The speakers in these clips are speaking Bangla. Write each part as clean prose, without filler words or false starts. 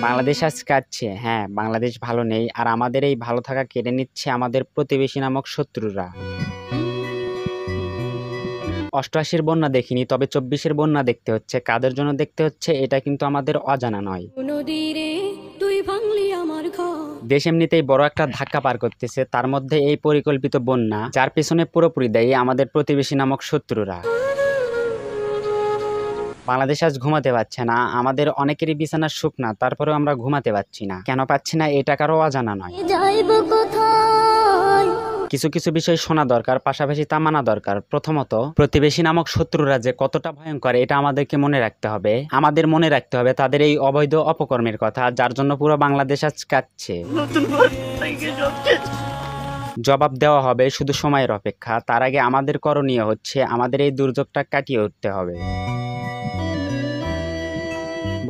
বাংলাদেশ আজ কাঁদছে। হ্যাঁ, বাংলাদেশ ভালো নেই। আর আমাদের এই ভালো থাকা কেড়ে নিচ্ছে আমাদের প্রতিবেশী নামক শত্রুরা। ৮৮-র বন্যা দেখিনি, তবে ২৪-এর বন্যা দেখতে হচ্ছে। কাদের জন্য দেখতে হচ্ছে এটা কিন্তু আমাদের অজানা নয়। দেশ এমনিতেই বড় একটা ধাক্কা পার করতেছে, তার মধ্যে এই পরিকল্পিত বন্যা, যার পেছনে পুরোপুরি দায়ী আমাদের প্রতিবেশী নামক শত্রুরা। বাংলাদেশ আজ ঘুমাতে পারছে না। আমাদের অনেকেরই বিছানা শুকনা, তারপরেও আমরা ঘুমাতে পারছি না। কেন পাচ্ছি না এটা কারো অজানা নয়। কিছু কিছু বিষয় শোনা দরকার, পাশাপাশি তা মানা দরকার। প্রথমত, প্রতিবেশী নামক শত্রুরা যে কতটা ভয়ঙ্কর এটা আমাদেরকে মনে রাখতে হবে। আমাদের মনে রাখতে হবে তাদের এই অবৈধ অপকর্মের কথা, যার জন্য পুরো বাংলাদেশ আজ কাঁদছে। জবাব দেওয়া হবে, শুধু সময়ের অপেক্ষা। তার আগে আমাদের করণীয় হচ্ছে আমাদের এই দুর্যোগটা কাটিয়ে উঠতে হবে।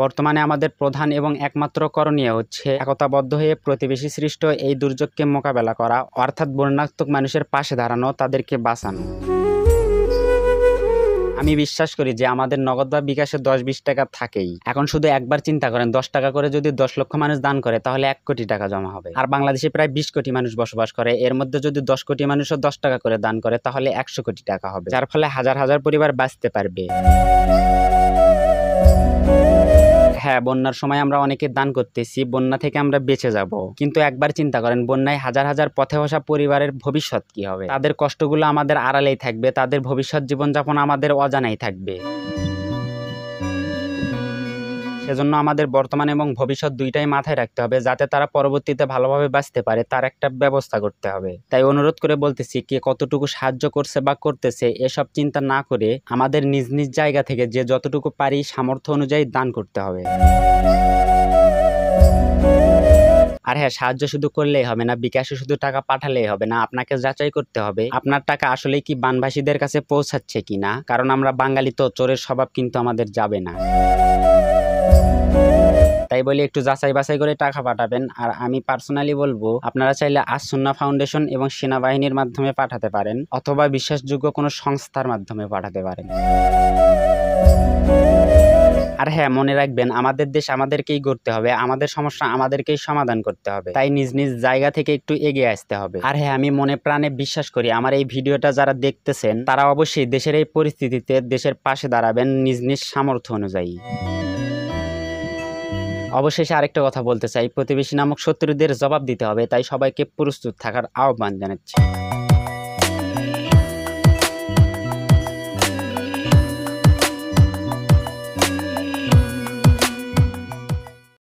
বর্তমানে আমাদের প্রধান এবং একমাত্র করণীয় হচ্ছে একতাবদ্ধ হয়ে প্রতিবেশী সৃষ্ট এই দুর্যোগকে মোকাবেলা করা, অর্থাৎ বন্যাত্মক মানুষের পাশে দাঁড়ানো, তাদেরকে বাঁচানো। আমি বিশ্বাস করি যে আমাদের নগদ বা বিকাশে ১০-২০ টাকা থাকেই। এখন শুধু একবার চিন্তা করেন, ১০ টাকা করে যদি ১০ লক্ষ মানুষ দান করে তাহলে ১ কোটি টাকা জমা হবে। আর বাংলাদেশে প্রায় ২০ কোটি মানুষ বসবাস করে। এর মধ্যে যদি ১০ কোটি মানুষও ১০ টাকা করে দান করে তাহলে ১০০ কোটি টাকা হবে, যার ফলে হাজার হাজার পরিবার বাঁচতে পারবে। হ্যাঁ, বন্যার সময় আমরা অনেকে দান করতেছি, বন্যা থেকে আমরা বেঁচে যাব। কিন্তু একবার চিন্তা করেন, বন্যায় হাজার হাজার পথে বসা পরিবারের ভবিষ্যৎ কি হবে? তাদের কষ্টগুলো আমাদের আড়ালেই থাকবে, তাদের ভবিষ্যৎ জীবনযাপন আমাদের অজানাই থাকবে। সেজন্য আমাদের বর্তমান এবং ভবিষ্যৎ দুইটাই মাথায় রাখতে হবে, যাতে তারা পরবর্তীতে ভালোভাবে বাঁচতে পারে তার একটা ব্যবস্থা করতে হবে। তাই অনুরোধ করে বলতেছি, কে কতটুকু সাহায্য করছে বা করতেছে এসব চিন্তা না করে আমাদের নিজ নিজ জায়গা থেকে যে যতটুকু পারি সামর্থ্য অনুযায়ী দান করতে হবে। আর হ্যাঁ, সাহায্য শুধু করলেই হবে না, বিকাশে শুধু টাকা পাঠালেই হবে না, আপনাকে যাচাই করতে হবে আপনার টাকা আসলে কি বানভাসীদের কাছে পৌঁছাচ্ছে কিনা। কারণ আমরা বাঙালি তো, চোরের স্বভাব কিন্তু আমাদের যাবে না। তাই বলি একটু যাচাই বাছাই করে টাকা পাঠাবেন। আর আমি পার্সোনালি বলবো, আপনারা চাইলে আস-সুন্নাহ ফাউন্ডেশন এবং সেনাবাহিনীর মাধ্যমে পাঠাতে পারেন, অথবা বিশ্বাসযোগ্য কোনো সংস্থার মাধ্যমে পাঠাতে পারেন। আর হ্যাঁ, মনে রাখবেন আমাদের দেশ আমাদেরকেই গড়তে হবে, আমাদের সমস্যা আমাদেরকেই সমাধান করতে হবে। তাই নিজ নিজ জায়গা থেকে একটু এগিয়ে আসতে হবে। আর হ্যাঁ, আমি মনে প্রাণে বিশ্বাস করি আমার এই ভিডিওটা যারা দেখতেছেন তারা অবশ্যই দেশের এই পরিস্থিতিতে দেশের পাশে দাঁড়াবেন নিজ নিজ সামর্থ্য অনুযায়ী। অবশেষে আরেকটা কথা বলতে চাই, প্রতিবেশী নামক শত্রুদের জবাব দিতে হবে, তাই সবাইকে প্রস্তুত থাকার আহ্বান জানাচ্ছি।